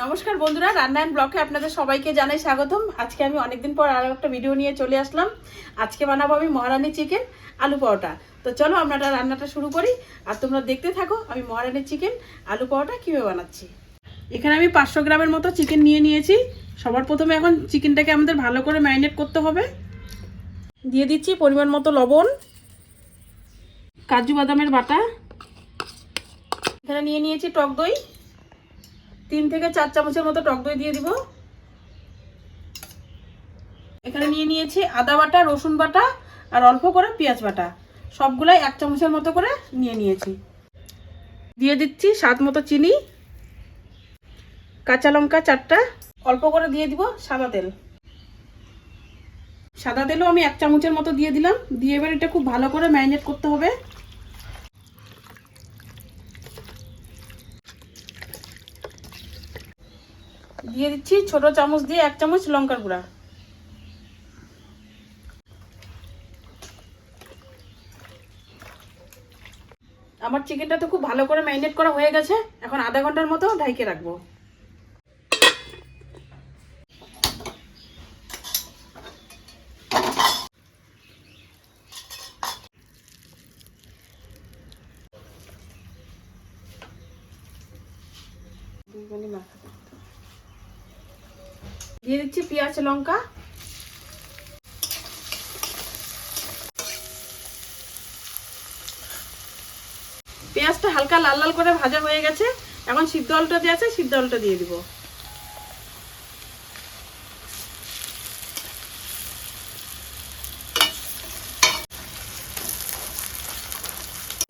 নমস্কার বন্ধুরা, রান্না এন্ড ব্লগে আপনাদের সবাইকে জানাই স্বাগতম। আজকে আমি অনেকদিন পর আরো একটা ভিডিও নিয়ে চলে আসলাম। আজকে বানাবো আমি মহারানী চিকেন আলু পরোটা। তো চলো আমরা রান্নাটা শুরু করি আর তোমরা দেখতে থাকো আমি মহারানী চিকেন আলু পরোটা কীভাবে বানাচ্ছি। এখানে আমি 500 গ্রামের মতো চিকেন নিয়ে নিয়েছি। সবার প্রথমে এখন চিকেনটাকে আমাদের ভালো করে ম্যারিনেট করতে হবে। দিয়ে দিচ্ছি পরিমাণ মতো লবণ, কাজু বাদামের বাটা, এখানে নিয়ে নিয়েছি টক দই, 3 থেকে 4 চামচের মতো টক দই দিয়ে দিব। এখানে নিয়ে নিয়েছি আদা বাটা, রসুন বাটা আর অল্প করে পেঁয়াজ বাটা, সবগুলাই 1 চামচের মতো করে নিয়ে নিয়েছি। দিয়ে দিচ্ছি স্বাদ মতো চিনি, কাঁচা লঙ্কা 4টা, অল্প করে দিয়ে দিব সাদা তেল। সাদা তেলও আমি 1 চামচের মতো দিয়ে দিলাম। দিয়ে এবার এটা খুব ভালো করে ম্যারিনেট করতে হবে। দিয়ে দিচ্ছি ছোট চামচ দিয়ে 1 চামচ লঙ্কার গুঁড়া। আমার চিকেনটা তো খুব ভালো করে ম্যারিনেট করা হয়ে গেছে। এখন আধা ঘন্টার মতো ঢাইকে রাখবো। দিয়ে দিচ্ছি পেঁয়াজ লঙ্কা, পেঁয়াজটা হালকা লাল লাল করে ভাজা হয়ে গেছে। এখন সিদ্ধ আলুটা দিয়ে আছে, সিদ্ধ আলুটা দিয়ে দিব।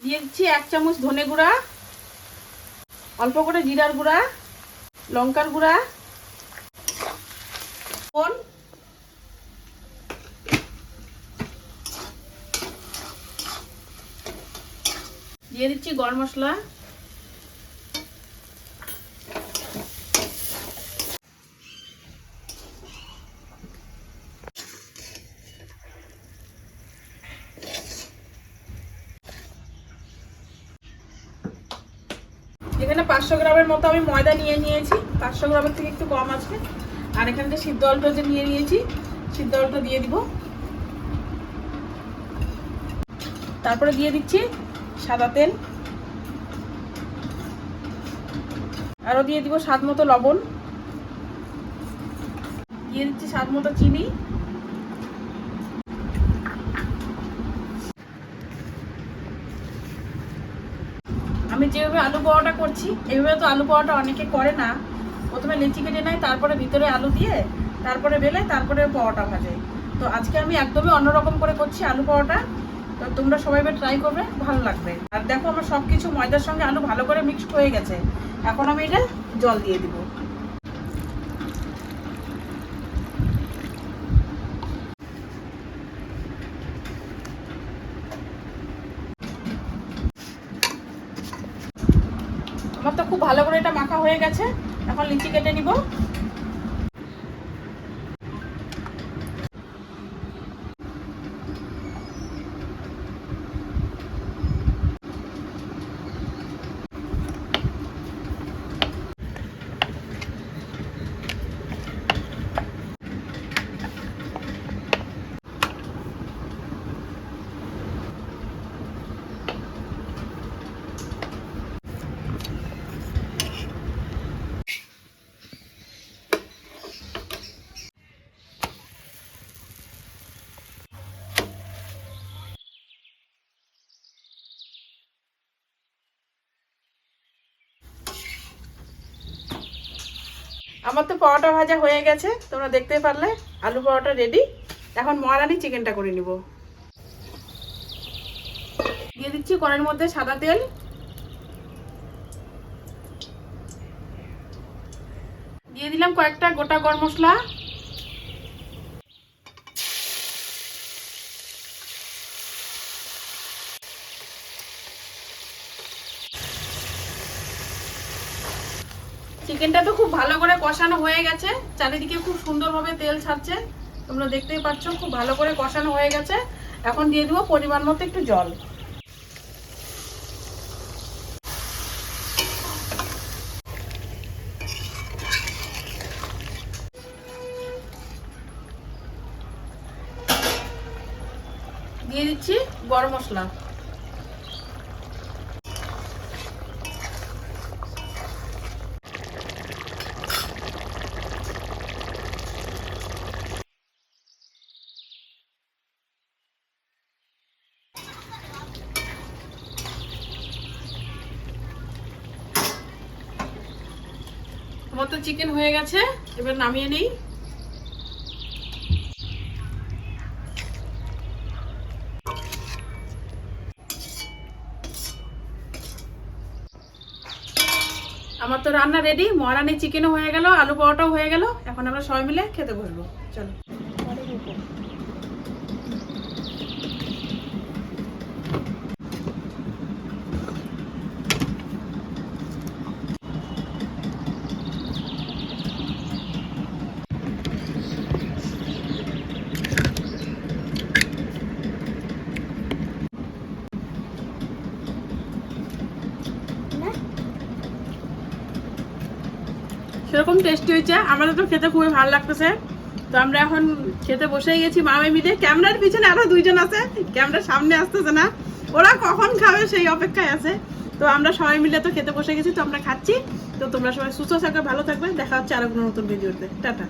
দিয়ে দিচ্ছি 1 চামচ ধনে গুঁড়া, অল্প করে জিরার গুঁড়া, লঙ্কার গুঁড়া, লবণ, দিয়ে দিচ্ছি গরম মশলা, এখানে 500 গ্রামের মতো আমি ময়দা নিয়ে নিয়েছি। 500 গ্রামের থেকে একটু কম আছে। আর এখানে যে সিদ্ধ আলুটা যে নিয়ে নিয়েছি, সিদ্ধ আলুটা দিয়ে দিব। তারপরে দিয়ে দিচ্ছি সাদা তেল, আরো দিয়ে দিব স্বাদ মতো লবণ, দিয়ে দিচ্ছি স্বাদ মতো চিনি। আমি যেভাবে আলু পরোটা করছি এইভাবে তো আলু পরোটা অনেকে করে না। প্রথমে লেচি কেটে নেয়, তারপরে ভিতরে আলু দিয়ে, তারপরে বেলে, তারপরে পরোটা ভাজে। তো আজকে আমি একদমই অন্যরকম করে করছি আলু পরোটা। তো তোমরা সবাই ট্রাই করবে, ভালো লাগবে। আর দেখো আমার সব কিছু ময়দার সঙ্গে আলু ভালো করে মিক্সড হয়ে গেছে। এখন আমি এটা জল দিয়ে দিব। আমার তো খুব ভালো করে এটা মাখা হয়ে গেছে। এখন লিচি কেটে নিব। আমার তো পরোটা ভাজা হয়ে গেছে, তোমরা দেখতে পারলে। আলু পরোটা রেডি। এখন মহারানী চিকেনটা করে নিব। দিয়ে দিচ্ছি কড়াইয়ের মধ্যে সাদা তেল, দিয়ে দিলাম কয়েকটা গোটা গরম মশলা, চিকেনটা তো খুব ভালো করে কষানো হয়ে গেছে। চারিদিকে খুব সুন্দরভাবে তেল ছাড়ছে, তোমরা দেখতেই পাচ্ছ। খুব ভালো করে কষানো হয়ে গেছে। এখন দিয়ে দিব পরিমাণ মতো একটু জল। দিয়ে দিচ্ছি গরম মশলা। আমার তো চিকেন হয়ে গেছে, এবার নামিয়ে নিই। আমার তো রান্না রেডি, মহারানি চিকেনও হয়ে গেল, আলু পরোটাও হয়ে গেল। এখন আমরা সবাই মিলে খেতে বসবো, চলো। সেরকম টেস্টি হয়েছে, আমাদের তো খেতে খুবই ভালো লাগতেছে। তো আমরা এখন খেতে বসেই গেছি মা মেয়ে। ক্যামেরার পিছনে আরো দুইজন আছে, ক্যামেরার সামনে আসতেছে না, ওরা কখন খাবে সেই অপেক্ষায় আছে। তো আমরা সবাই মিলে তো খেতে বসে গেছি, তো আমরা খাচ্ছি। তো তোমরা সবাই সুস্থ থাকবে, ভালো থাকবে, দেখা হচ্ছে আরো কোনো নতুন ভিডিওতে। টাটা।